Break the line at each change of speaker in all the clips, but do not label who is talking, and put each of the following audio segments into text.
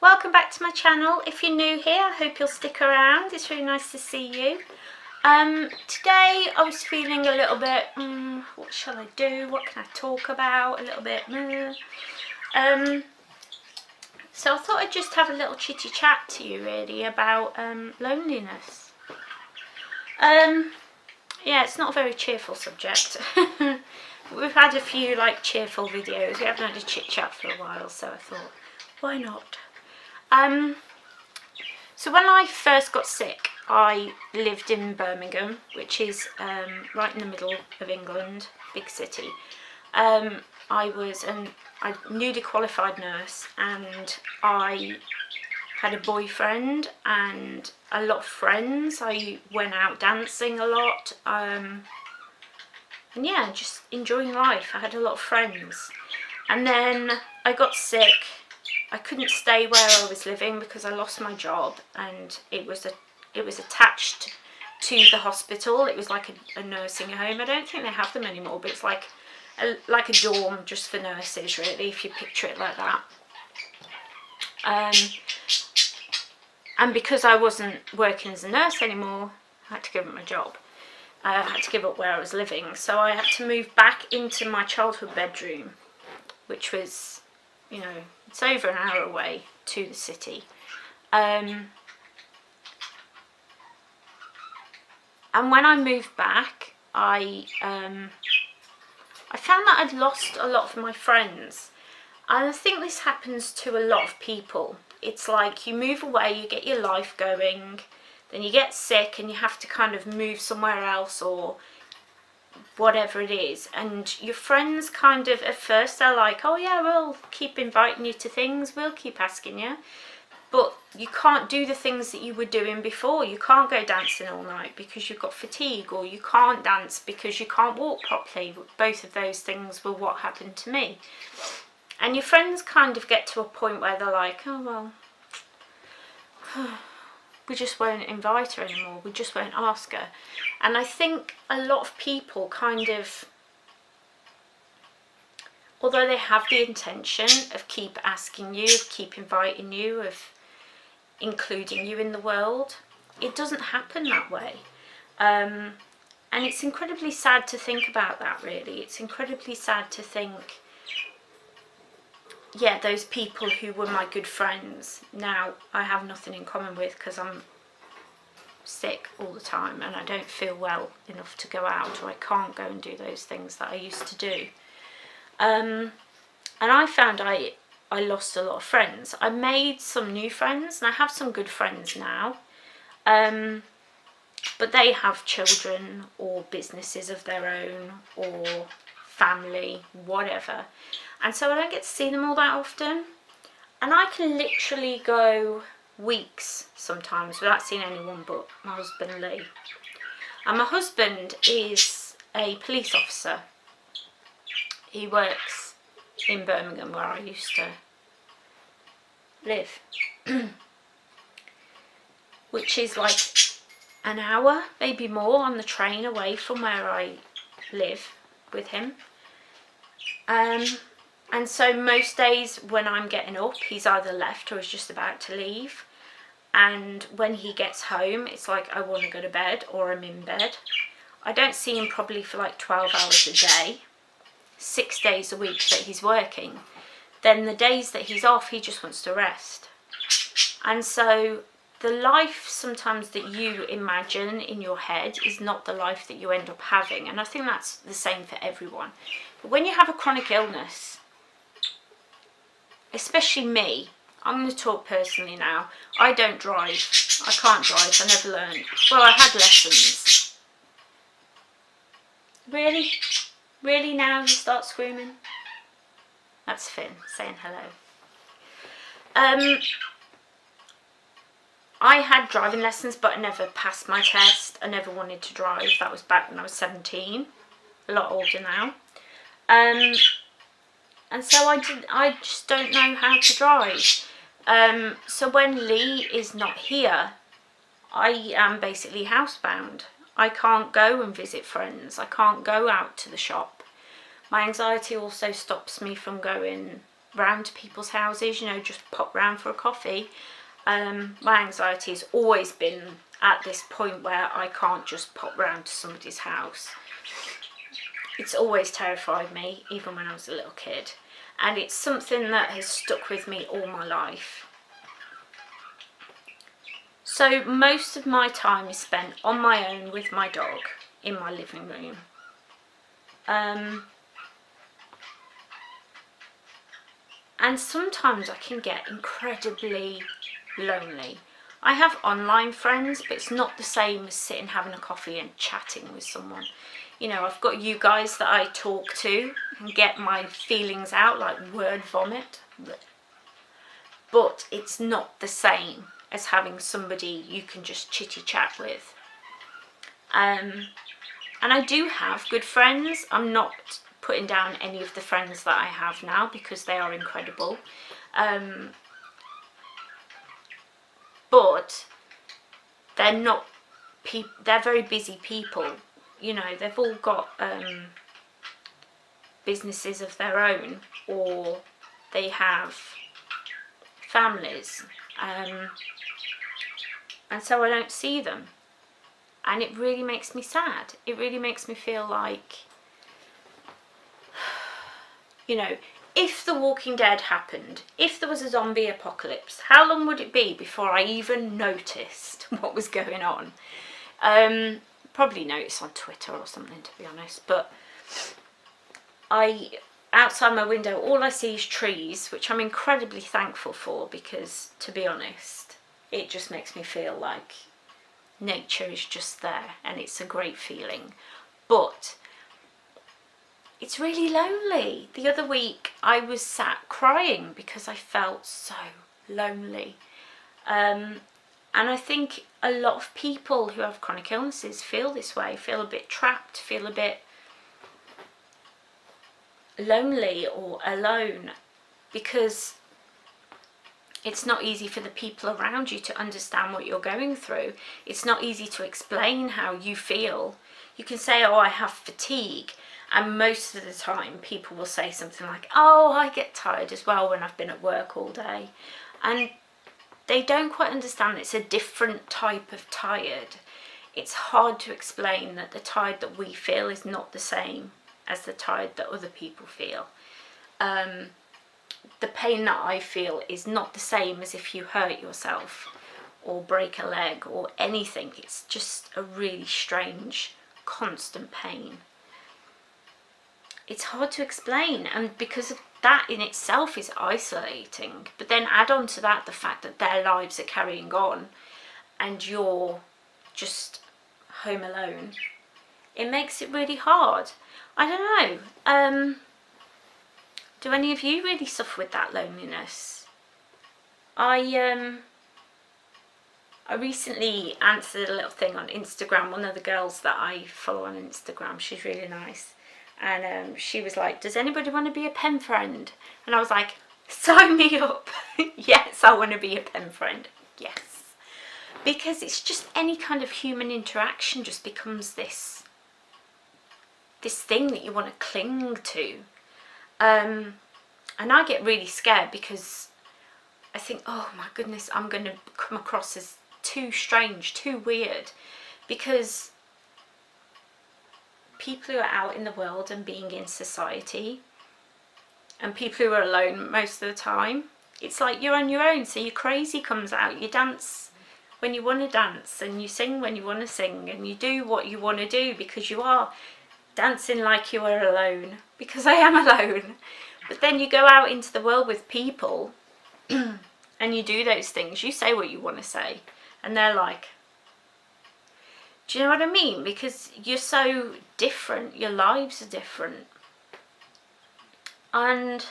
welcome back to my channel. If you're new here, I hope you'll stick around. It's really nice to see you. Today I was feeling a little bit, what shall I do? What can I talk about? A little bit, so I thought I'd just have a little chitty chat to you really about loneliness. Yeah, it's not a very cheerful subject. We've had a few like cheerful videos. We haven't had a chit chat for a while, so I thought, why not? So when I first got sick, I lived in Birmingham, which is right in the middle of England, big city. I was a newly qualified nurse, and I had a boyfriend and a lot of friends. I went out dancing a lot, and yeah, just enjoying life. I had a lot of friends, and then I got sick. I couldn't stay where I was living because I lost my job, and it was attached to the hospital. It was like a nursing home. I don't think they have them anymore, but it's like a dorm just for nurses, really, if you picture it like that. And because I wasn't working as a nurse anymore, I had to give up my job. I had to give up where I was living, so I had to move back into my childhood bedroom, which was, you know, it's over an hour away to the city. And when I moved back, I found that I'd lost a lot of my friends. And I think this happens to a lot of people. It's like you move away, you get your life going, then you get sick and you have to kind of move somewhere else or whatever it is. And your friends kind of, at first they're like, oh yeah, we'll keep inviting you to things, we'll keep asking you. But you can't do the things that you were doing before. You can't go dancing all night because you've got fatigue, or you can't dance because you can't walk properly. Both of those things were what happened to me. And your friends kind of get to a point where they're like, oh well, we just won't invite her anymore, we just won't ask her. And I think a lot of people kind of, although they have the intention of keep asking you, of keep inviting you, of including you in the world, it doesn't happen that way. And it's incredibly sad to think about that, really. It's incredibly sad to think, yeah, those people who were my good friends, now I have nothing in common with because I'm sick all the time and I don't feel well enough to go out, or I can't go and do those things that I used to do. And I found I lost a lot of friends. I made some new friends, and I have some good friends now, but they have children or businesses of their own or family, whatever, and so I don't get to see them all that often. And I can literally go weeks sometimes without seeing anyone but my husband Lee. And my husband is a police officer. He works in Birmingham, where I used to live, which is like an hour, maybe more, on the train away from where I live with him. And so most days when I'm getting up, he's either left or is just about to leave. And when he gets home, it's like I want to go to bed or I'm in bed. I don't see him probably for like 12 hours a day, 6 days a week that he's working. Then the days that he's off, he just wants to rest. And so the life sometimes that you imagine in your head is not the life that you end up having. And I think that's the same for everyone. But when you have a chronic illness, especially me, I'm going to talk personally now. I don't drive. I can't drive. I never learned. Well, I had lessons. Really? Really now you start screaming? That's Finn saying hello. I had driving lessons, but I never passed my test. I never wanted to drive. That was back when I was 17. A lot older now. And so I just don't know how to drive. So when Lee is not here, I am basically housebound. I can't go and visit friends. I can't go out to the shop. My anxiety also stops me from going round to people's houses, you know, just pop round for a coffee. My anxiety has always been at this point where I can't just pop round to somebody's house. It's always terrified me, even when I was a little kid. And it's something that has stuck with me all my life. So most of my time is spent on my own with my dog in my living room. And sometimes I can get incredibly lonely. I have online friends, but it's not the same as sitting having a coffee and chatting with someone. You know, I've got you guys that I talk to and get my feelings out, like word vomit. But it's not the same as having somebody you can just chitty chat with. And I do have good friends. I'm not putting down any of the friends that I have now because they are incredible. But they're not they're very busy people. You know, they've all got businesses of their own, or they have families, and so I don't see them, and it really makes me sad. It really makes me feel like, you know, if The Walking Dead happened, if there was a zombie apocalypse, how long would it be before I even noticed what was going on? Probably noticed on Twitter or something, to be honest, but outside my window, all I see is trees, which I'm incredibly thankful for, because, to be honest, it just makes me feel like nature is just there, and it's a great feeling. But it's really lonely. The other week I was sat crying because I felt so lonely. And I think a lot of people who have chronic illnesses feel this way, feel a bit trapped, feel a bit lonely or alone, because it's not easy for the people around you to understand what you're going through. It's not easy to explain how you feel. You can say, oh, I have fatigue, and most of the time people will say something like, oh, I get tired as well when I've been at work all day. And they don't quite understand it's a different type of tired. It's hard to explain that the tired that we feel is not the same as the tired that other people feel. The pain that I feel is not the same as if you hurt yourself or break a leg or anything. It's just a really strange, constant pain. It's hard to explain, and because of that in itself is isolating. But then add on to that the fact that their lives are carrying on and you're just home alone. It makes it really hard. I don't know. Do any of you really suffer with that loneliness? I recently answered a little thing on Instagram. One of the girls that I follow on Instagram, she's really nice. And she was like, does anybody want to be a pen friend? And I was like, sign me up. Yes, I want to be a pen friend. Yes. Because it's just any kind of human interaction just becomes this thing that you want to cling to. And I get really scared because I think, oh my goodness, I'm going to come across as too strange, too weird. Because people who are out in the world and being in society, and people who are alone most of the time, it's like you're on your own, so your crazy comes out. You dance when you want to dance, and you sing when you want to sing, and you do what you want to do because you are dancing like you are alone, because I am alone. But then you go out into the world with people and you do those things, you say what you want to say, and they're like, do you know what I mean? Because you're so different, your lives are different. And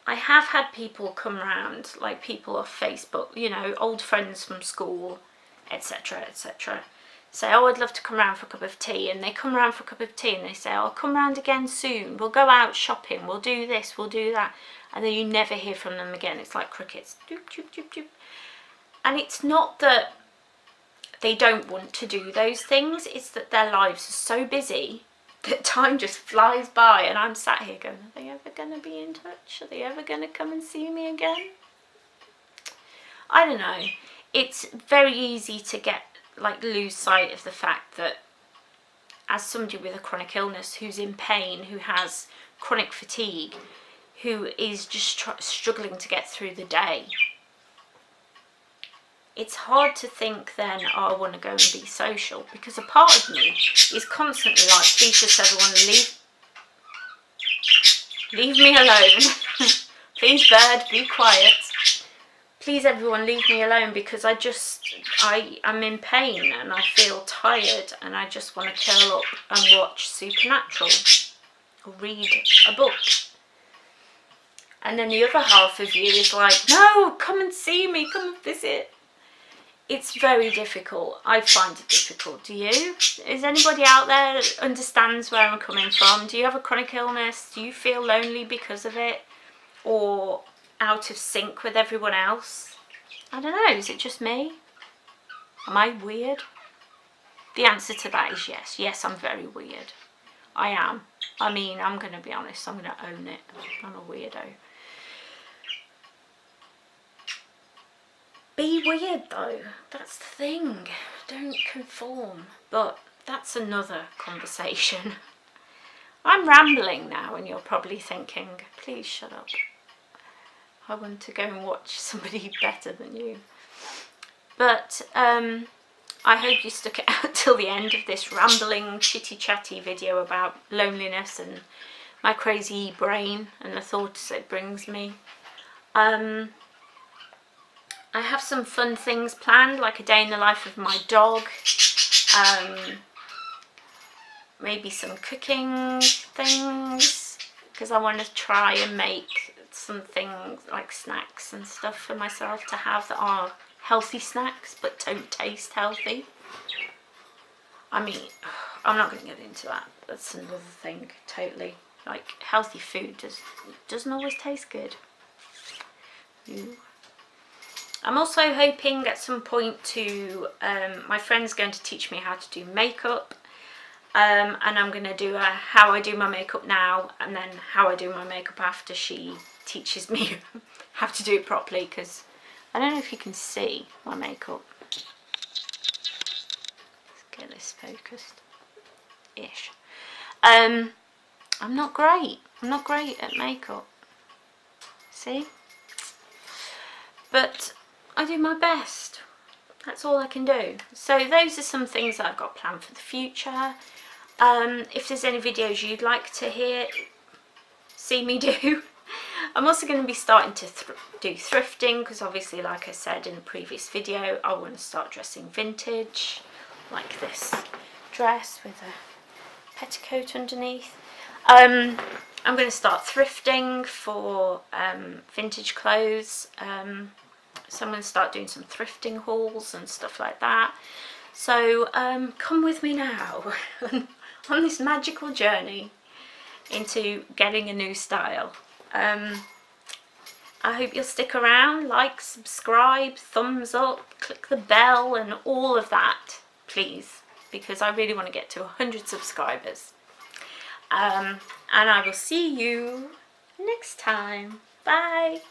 I have had people come round, like people off Facebook, you know, old friends from school, etc, etc, say, oh, I'd love to come round for a cup of tea. And they come round for a cup of tea and they say, oh, I'll come round again soon, we'll go out shopping, we'll do this, we'll do that. And then you never hear from them again. It's like crickets. Doop, doop, doop, doop. And it's not that they don't want to do those things, it's that their lives are so busy the time just flies by and I'm sat here going, are they ever going to be in touch? Are they ever going to come and see me again? I don't know. It's very easy to get, like, lose sight of the fact that as somebody with a chronic illness who's in pain, who has chronic fatigue, who is just struggling to get through the day, it's hard to think then, oh, I want to go and be social, because a part of me is constantly like, please just everyone leave me alone. Please, bird, be quiet. Please everyone leave me alone, because I'm in pain and I feel tired and I just want to curl up and watch Supernatural or read a book. And then the other half of you is like, no, come and see me, come and visit. It's very difficult. I find it difficult. Do you? Is anybody out there that understands where I'm coming from? Do you have a chronic illness? Do you feel lonely because of it? Or out of sync with everyone else? I don't know. Is it just me? Am I weird? The answer to that is yes. Yes, I'm very weird. I am. I mean, I'm going to be honest. I'm going to own it. I'm a weirdo. Be weird though, that's the thing, don't conform. But that's another conversation. I'm rambling now and you're probably thinking, please shut up. I want to go and watch somebody better than you. But I hope you stuck it out till the end of this rambling, chitty chatty video about loneliness and my crazy brain and the thoughts it brings me. I have some fun things planned, like a day in the life of my dog, maybe some cooking things, because I want to try and make some things like snacks and stuff for myself to have that are healthy snacks but don't taste healthy. I mean, I'm not going to get into that, that's another thing totally. Like, healthy food doesn't always taste good. I'm also hoping at some point to, my friend's going to teach me how to do makeup, and I'm going to do how I do my makeup now and then how I do my makeup after she teaches me how to do it properly, because I don't know if you can see my makeup. Let's get this focused-ish. I'm not great. I'm not great at makeup. See? But I do my best. That's all I can do. So those are some things that I've got planned for the future. If there's any videos you'd like to see me do, I'm also going to be starting to do thrifting, because obviously, like I said in a previous video, I want to start dressing vintage, like this dress with a petticoat underneath. I'm going to start thrifting for vintage clothes. So I'm going to start doing some thrifting hauls and stuff like that. So come with me now on this magical journey into getting a new style. I hope you'll stick around, like, subscribe, thumbs up, click the bell and all of that, please, because I really want to get to 100 subscribers. And I will see you next time. Bye.